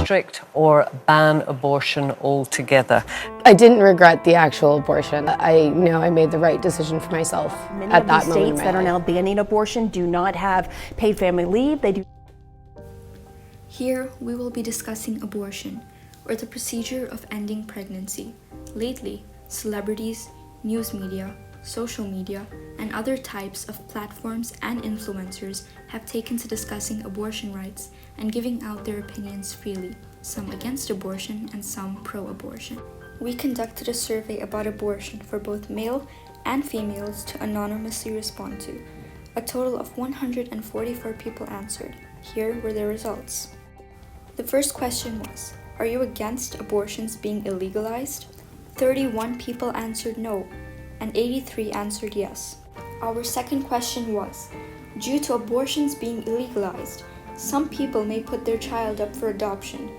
restrict or ban abortion altogether. I didn't regret the actual abortion. I know I made the right decision for myself at that moment in my life. Many of the states that are now banning abortion do not have paid family leave. They do. Here, we will be discussing abortion, or the procedure of ending pregnancy. Lately, celebrities, news media, social media, and other types of platforms and influencers have taken to discussing abortion rights and giving out their opinions freely, some against abortion and some pro-abortion. We conducted a survey about abortion for both male and females to anonymously respond to. A total of 144 people answered. Here were the results. The first question was, are you against abortions being illegalized? 31 people answered no, and 83 answered yes. Our second question was, due to abortions being illegalized, some people may put their child up for adoption.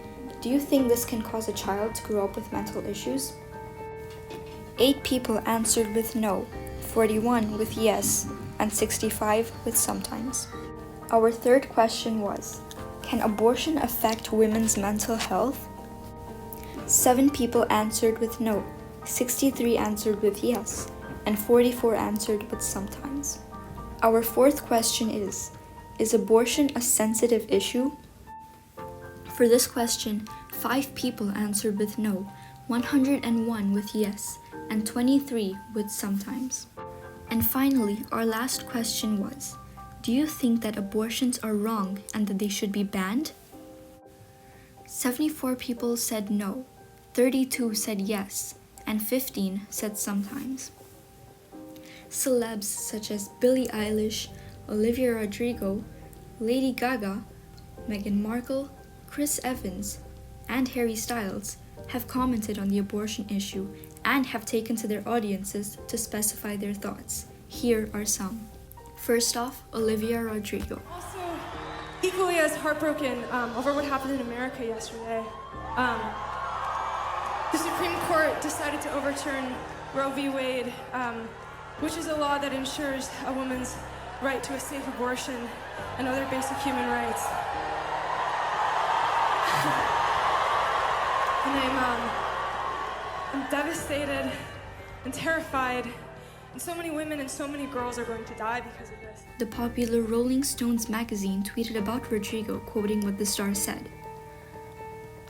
Do you think this can cause a child to grow up with mental issues? 8 people answered with no, 41 with yes, and 65 with sometimes. Our third question was, can abortion affect women's mental health? 7 people answered with no, 63 answered with yes, and 44 answered with sometimes. Our fourth question is abortion a sensitive issue? For this question, 5 people answered with no, 101 with yes, and 23 with sometimes. And finally, our last question was, do you think that abortions are wrong and that they should be banned? 74 people said no, 32 said yes, and 15 said sometimes. Celebs such as Billie Eilish, Olivia Rodrigo, Lady Gaga, Meghan Markle, Chris Evans, and Harry Styles have commented on the abortion issue and have taken to their audiences to specify their thoughts. Here are some. First off, Olivia Rodrigo. Also, equally as heartbroken over what happened in America yesterday. The Supreme Court decided to overturn Roe v. Wade, which is a law that ensures a woman's right to a safe abortion and other basic human rights. And I'm devastated and terrified, and so many women and so many girls are going to die because of this. The popular Rolling Stones magazine tweeted about Rodrigo, quoting what the star said.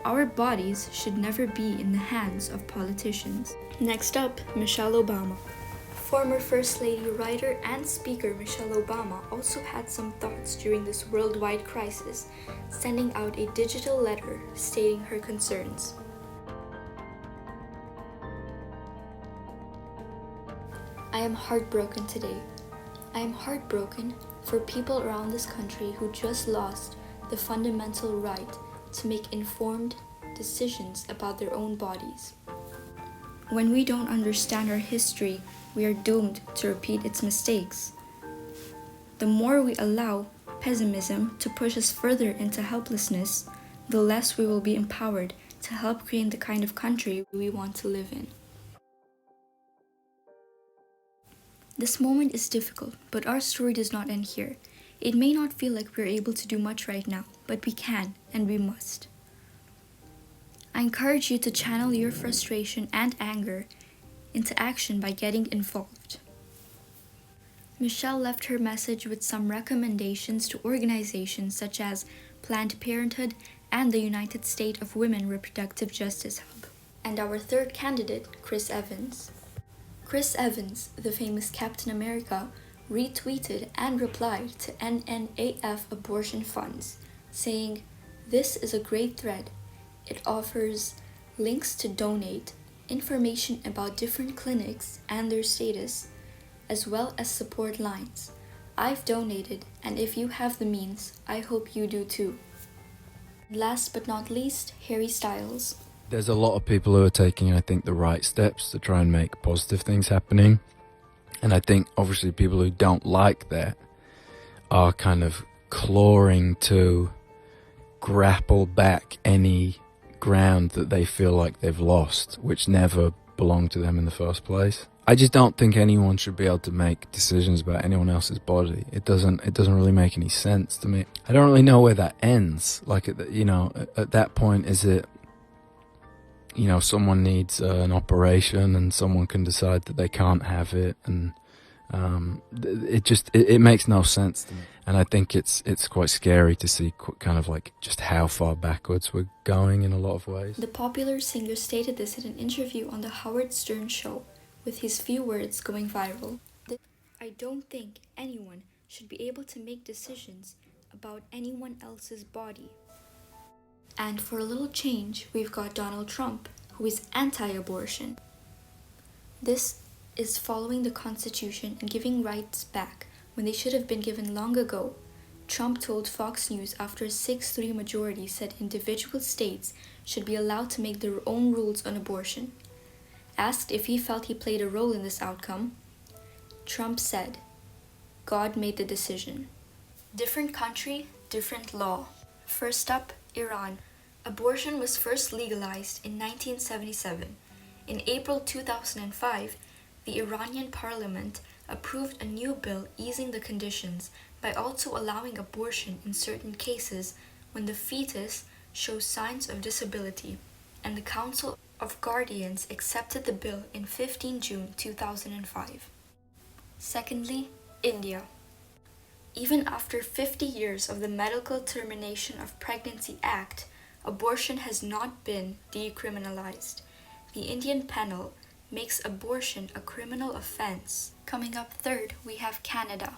Our bodies should never be in the hands of politicians. Next up, Michelle Obama. Former First Lady, writer, and speaker Michelle Obama also had some thoughts during this worldwide crisis, sending out a digital letter stating her concerns. I am heartbroken today. I am heartbroken for people around this country who just lost the fundamental right to make informed decisions about their own bodies. When we don't understand our history, we are doomed to repeat its mistakes. The more we allow pessimism to push us further into helplessness, the less we will be empowered to help create the kind of country we want to live in. This moment is difficult, but our story does not end here. It may not feel like we're able to do much right now, but we can and we must. I encourage you to channel your frustration and anger into action by getting involved. Michelle left her message with some recommendations to organizations such as Planned Parenthood and the United States of Women Reproductive Justice Hub. And our third candidate, Chris Evans. Chris Evans, the famous Captain America, retweeted and replied to NNAF abortion funds, saying, "This is a great thread. It offers links to donate, information about different clinics and their status, as well as support lines. I've donated, and if you have the means, I hope you do too." Last but not least, Harry Styles. There's a lot of people who are taking, I think, the right steps to try and make positive things happening. And I think, obviously, people who don't like that are kind of clawing to grapple back any ground that they feel like they've lost, which never belonged to them in the first place. I just don't think anyone should be able to make decisions about anyone else's body. It doesn't really make any sense to me. I don't really know where that ends. Like, at that point, is it, someone needs an operation and someone can decide that they can't have it, and it makes no sense to me. And I think it's quite scary to see kind of like just how far backwards we're going in a lot of ways. The popular singer stated this in an interview on the Howard Stern show, with his few words going viral. I don't think anyone should be able to make decisions about anyone else's body. And for a little change, we've got Donald Trump, who is anti-abortion. This is following the Constitution and giving rights back when they should have been given long ago. Trump told Fox News after a 6-3 majority said individual states should be allowed to make their own rules on abortion. Asked if he felt he played a role in this outcome, Trump said, "God made the decision." Different country, different law. First up, Iran. Abortion was first legalized in 1977. In April 2005, the Iranian parliament approved a new bill easing the conditions by also allowing abortion in certain cases when the fetus shows signs of disability, and the Council of Guardians accepted the bill in 15 June 2005. Secondly, India. Even after 50 years of the Medical Termination of Pregnancy Act, abortion has not been decriminalized. The Indian penal makes abortion a criminal offense. Coming up third, we have Canada.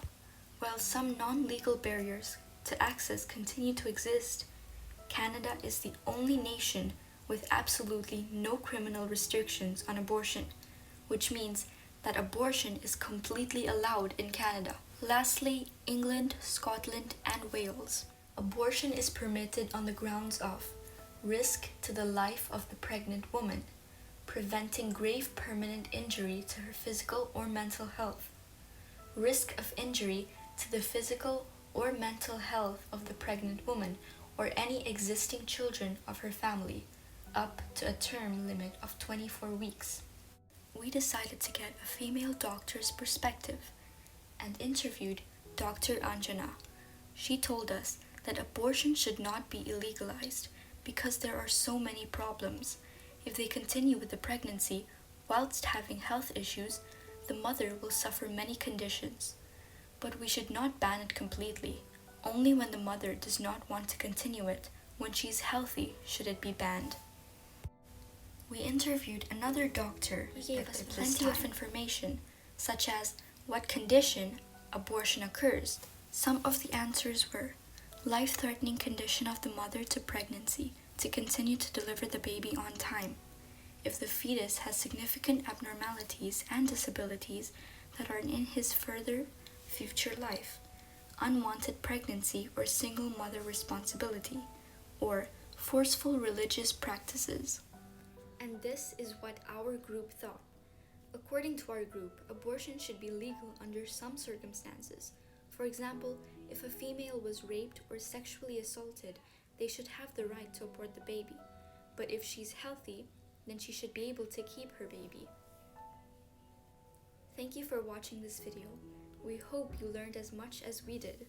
While some non-legal barriers to access continue to exist, Canada is the only nation with absolutely no criminal restrictions on abortion, which means that abortion is completely allowed in Canada. Lastly, England, Scotland, and Wales. Abortion is permitted on the grounds of risk to the life of the pregnant woman, preventing grave permanent injury to her physical or mental health, risk of injury to the physical or mental health of the pregnant woman or any existing children of her family, up to a term limit of 24 weeks. We decided to get a female doctor's perspective and interviewed Dr. Anjana. She told us that abortion should not be illegalized because there are so many problems. If they continue with the pregnancy whilst having health issues, the mother will suffer many conditions. But we should not ban it completely. Only when the mother does not want to continue it, when she's healthy, should it be banned. We interviewed another doctor. He gave us plenty of information, such as what condition abortion occurs. Some of the answers were life-threatening condition of the mother to pregnancy to continue to deliver the baby on time. If the fetus has significant abnormalities and disabilities that are in his further future life, unwanted pregnancy or single mother responsibility, or forceful religious practices. And this is what our group thought. According to our group, abortion should be legal under some circumstances. For example, if a female was raped or sexually assaulted, they should have the right to abort the baby. But if she's healthy, then she should be able to keep her baby. Thank you for watching this video. We hope you learned as much as we did.